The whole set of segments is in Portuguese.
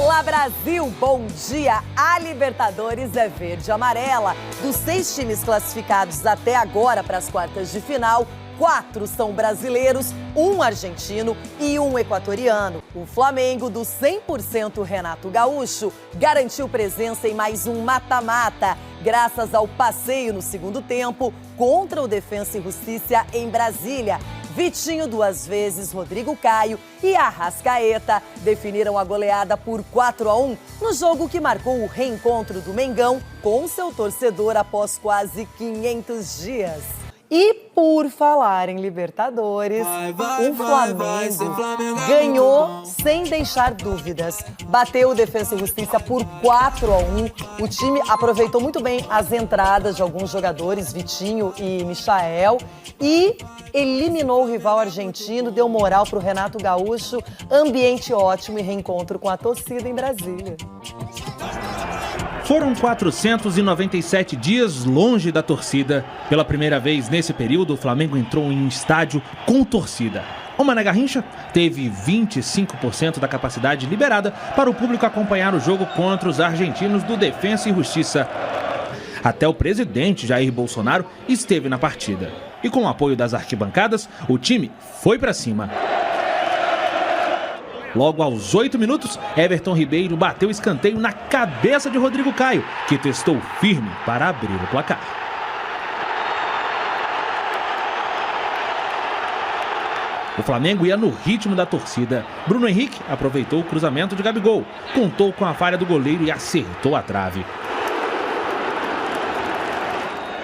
Olá, Brasil! Bom dia! A Libertadores é verde e amarela. Dos 6 times classificados até agora para as quartas de final, 4 são brasileiros, 1 argentino e 1 equatoriano. O Flamengo, do 100% Renato Gaúcho, garantiu presença em mais um mata-mata, graças ao passeio no segundo tempo contra o Defensa e Justiça em Brasília. Vitinho 2 vezes, Rodrigo Caio e Arrascaeta definiram a goleada por 4-1 no jogo que marcou o reencontro do Mengão com seu torcedor após quase 500 dias. E por falar em Libertadores, o Flamengo ganhou sem deixar dúvidas. Bateu o Defensa e Justiça por 4-1. O time aproveitou muito bem as entradas de alguns jogadores, Vitinho e Michael, e eliminou o rival argentino, deu moral para o Renato Gaúcho, ambiente ótimo e reencontro com a torcida em Brasília. Foram 497 dias longe da torcida. Pela primeira vez nesse período, o Flamengo entrou em um estádio com torcida. O Mané Garrincha teve 25% da capacidade liberada para o público acompanhar o jogo contra os argentinos do Defensa e Justiça. Até o presidente Jair Bolsonaro esteve na partida. E com o apoio das arquibancadas, o time foi para cima. Logo aos 8 minutos, Everton Ribeiro bateu escanteio na cabeça de Rodrigo Caio, que testou firme para abrir o placar. O Flamengo ia no ritmo da torcida. Bruno Henrique aproveitou o cruzamento de Gabigol, contou com a falha do goleiro e acertou a trave.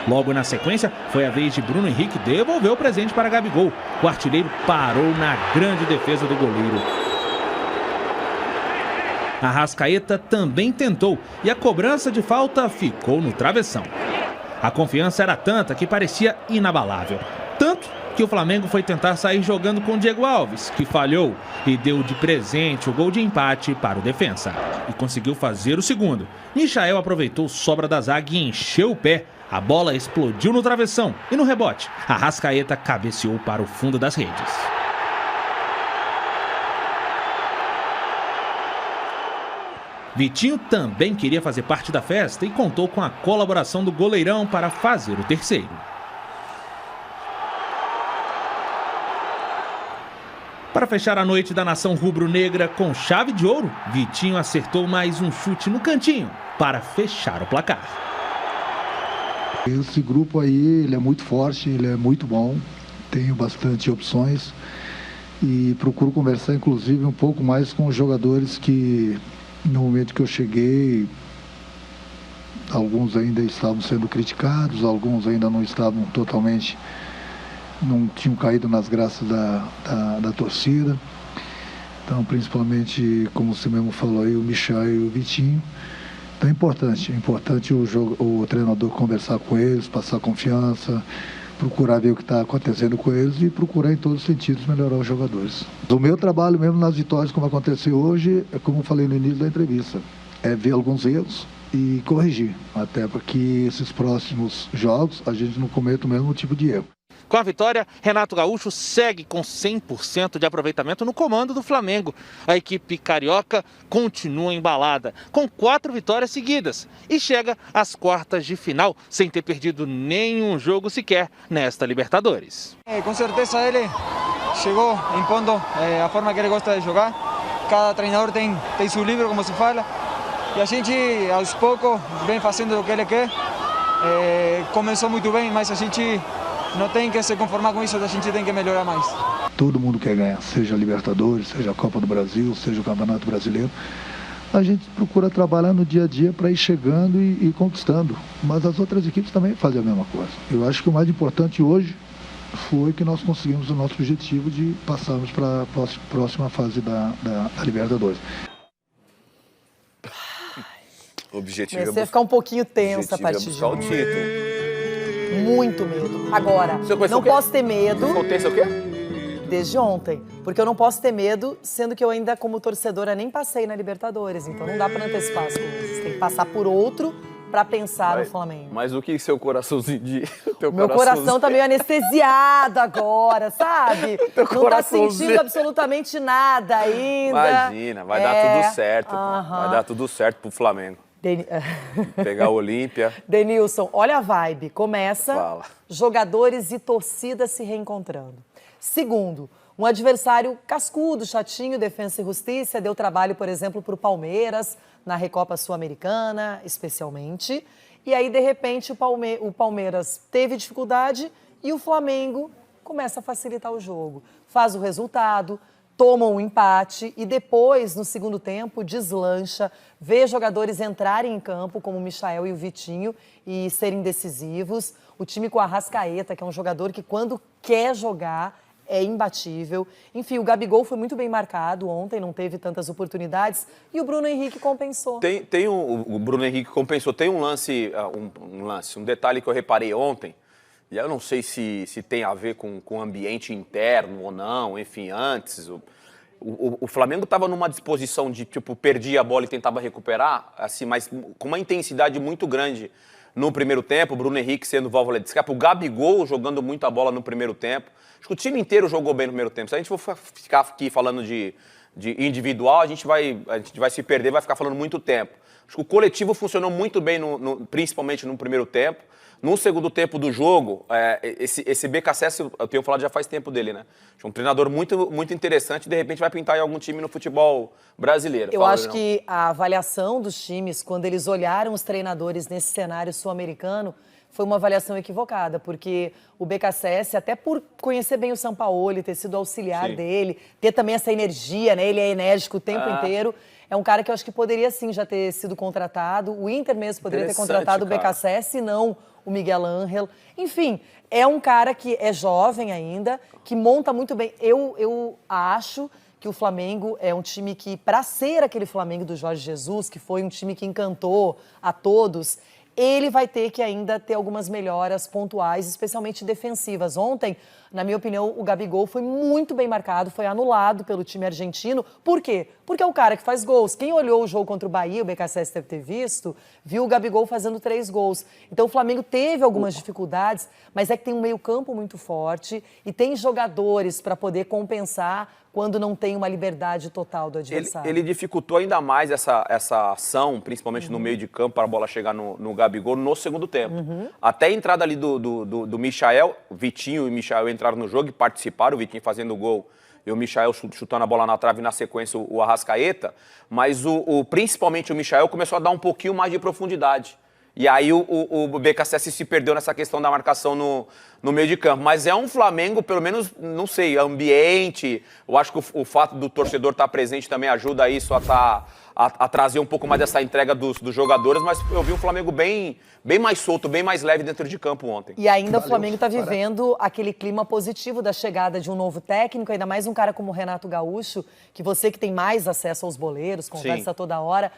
Logo na sequência, foi a vez de Bruno Henrique devolver o presente para Gabigol. O artilheiro parou na grande defesa do goleiro. Arrascaeta também tentou e a cobrança de falta ficou no travessão. A confiança era tanta que parecia inabalável. Tanto que o Flamengo foi tentar sair jogando com Diego Alves, que falhou e deu de presente o gol de empate para o Defensa. E conseguiu fazer o segundo. Michael aproveitou sobra da zaga e encheu o pé. A bola explodiu no travessão e no rebote, Arrascaeta cabeceou para o fundo das redes. Vitinho também queria fazer parte da festa e contou com a colaboração do goleirão para fazer o terceiro. Para fechar a noite da nação rubro-negra com chave de ouro, Vitinho acertou mais um chute no cantinho para fechar o placar. Esse grupo aí, ele é muito forte, ele é muito bom, tenho bastante opções e procuro conversar inclusive um pouco mais com os jogadores que no momento que eu cheguei, alguns ainda estavam sendo criticados, alguns ainda não estavam totalmente, não tinham caído nas graças da torcida. Então, principalmente, como você mesmo falou aí, o Michel e o Vitinho. Então é importante o treinador conversar com eles, passar confiança, procurar ver o que está acontecendo com eles e procurar em todos os sentidos melhorar os jogadores. O meu trabalho mesmo nas vitórias, como aconteceu hoje, é como eu falei no início da entrevista, é ver alguns erros e corrigir, até para que esses próximos jogos a gente não cometa o mesmo tipo de erro. Com a vitória, Renato Gaúcho segue com 100% de aproveitamento no comando do Flamengo. A equipe carioca continua embalada, com 4 vitórias seguidas e chega às quartas de final, sem ter perdido nenhum jogo sequer nesta Libertadores. Com certeza ele chegou impondo a forma que ele gosta de jogar. Cada treinador tem seu livro, como se fala, e a gente aos poucos vem fazendo o que ele quer. Começou muito bem, mas a gente não tem que se conformar com isso, a gente tem que melhorar mais. Todo mundo quer ganhar, seja a Libertadores, seja a Copa do Brasil, seja o Campeonato Brasileiro. A gente procura trabalhar no dia a dia para ir chegando e conquistando. Mas as outras equipes também fazem a mesma coisa. Eu acho que o mais importante hoje foi que nós conseguimos o nosso objetivo de passarmos para a próxima fase da Libertadores. O objetivo Comecei a ficar um pouquinho tensa a partir de o título. Muito medo. Agora, não posso ter medo. Acontece o quê? Desde ontem. Porque eu não posso ter medo, sendo que eu ainda, como torcedora, nem passei na Libertadores. Então não dá pra antecipar as coisas. Tem que passar por outro pra pensar no Flamengo. Mas o que seu coraçãozinho de... Meu coração tá meio anestesiado agora, sabe? Não tá sentindo absolutamente nada ainda. Imagina, vai dar tudo certo. Pô. Vai dar tudo certo pro Flamengo. Pegar a Olímpia. Denilson, olha a vibe. Começa, jogadores e torcida se reencontrando. Segundo, um adversário cascudo, chatinho, Defensa e Justiça, deu trabalho, por exemplo, para o Palmeiras, na Recopa Sul-Americana, especialmente. E aí, de repente, o Palmeiras teve dificuldade e o Flamengo começa a facilitar o jogo. Faz o resultado, toma um empate e depois, no segundo tempo, deslancha, vê jogadores entrarem em campo, como o Michael e o Vitinho, e serem decisivos. O time com a Arrascaeta, que é um jogador que, quando quer jogar, é imbatível. Enfim, o Gabigol foi muito bem marcado ontem, não teve tantas oportunidades, e o Bruno Henrique compensou. O Bruno Henrique compensou. Tem um detalhe que eu reparei ontem, e eu não sei se tem a ver com o ambiente interno ou não, enfim, antes. O Flamengo estava numa disposição de, tipo, perdia a bola e tentava recuperar, assim, mas com uma intensidade muito grande no primeiro tempo. O Bruno Henrique sendo válvula de escape, o Gabigol jogando muito a bola no primeiro tempo. Acho que o time inteiro jogou bem no primeiro tempo. Se a gente for ficar aqui falando de individual, a gente vai se perder, vai ficar falando muito tempo. Acho que o coletivo funcionou muito bem, principalmente no primeiro tempo. No segundo tempo do jogo, esse BKSS, eu tenho falado já faz tempo dele, né? É um treinador muito, muito interessante, de repente vai pintar em algum time no futebol brasileiro. Eu acho que a avaliação dos times, quando eles olharam os treinadores nesse cenário sul-americano, foi uma avaliação equivocada, porque o BKSS, até por conhecer bem o Sampaoli, ter sido auxiliar dele, ter também essa energia, né? Ele é enérgico o tempo inteiro. É um cara que eu acho que poderia sim já ter sido contratado. O Inter mesmo poderia ter contratado o BKSS e não o Miguel Ángel. Enfim, é um cara que é jovem ainda, que monta muito bem. Eu acho que o Flamengo é um time que, para ser aquele Flamengo do Jorge Jesus, que foi um time que encantou a todos, ele vai ter que ainda ter algumas melhoras pontuais, especialmente defensivas. Ontem, na minha opinião, o Gabigol foi muito bem marcado, foi anulado pelo time argentino. Por quê? Porque é o cara que faz gols. Quem olhou o jogo contra o Bahia, o BKSS deve ter visto, viu o Gabigol fazendo 3 gols. Então o Flamengo teve algumas dificuldades, mas é que tem um meio-campo muito forte e tem jogadores para poder compensar quando não tem uma liberdade total do adversário. Ele dificultou ainda mais essa ação, principalmente no meio de campo, para a bola chegar no Gabigol no segundo tempo. Até a entrada ali do Michael, Vitinho e Michael entraram no jogo e participaram, o Vitinho fazendo o gol e o Michael chutando a bola na trave e na sequência o Arrascaeta, mas principalmente o Michael começou a dar um pouquinho mais de profundidade. E aí o BKSS se perdeu nessa questão da marcação no meio de campo. Mas é um Flamengo, pelo menos, não sei, ambiente. Eu acho que o fato do torcedor estar presente também ajuda isso a trazer um pouco mais dessa entrega dos jogadores. Mas eu vi um Flamengo bem mais solto, bem mais leve dentro de campo ontem. E ainda o Flamengo está vivendo aquele clima positivo da chegada de um novo técnico, ainda mais um cara como o Renato Gaúcho, que você que tem mais acesso aos boleiros, conversa toda hora.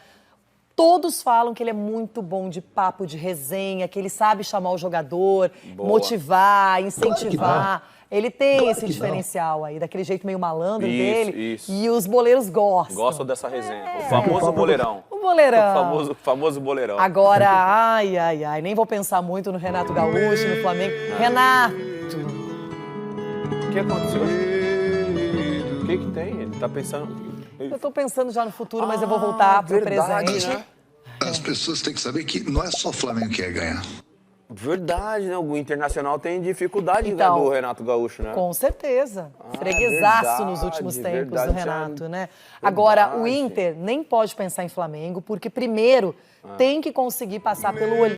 Todos falam que ele é muito bom de papo, de resenha, que ele sabe chamar o jogador, motivar, incentivar. Ele tem esse diferencial aí, daquele jeito meio malandro dele. E os boleiros gostam. Gostam dessa resenha. O famoso boleirão. O boleirão. O famoso boleirão. Agora, ai, nem vou pensar muito no Renato Gaúcho, no Flamengo. Renato! O que aconteceu? O que tem? Ele tá pensando... Eu tô pensando já no futuro, mas eu vou voltar pro presente. Né? As pessoas têm que saber que não é só o Flamengo que quer ganhar. Verdade, né? O Internacional tem dificuldade do Renato Gaúcho, né? Com certeza. Freguesaço nos últimos tempos do Renato, né? Agora, o Inter nem pode pensar em Flamengo, porque primeiro tem que conseguir passar pelo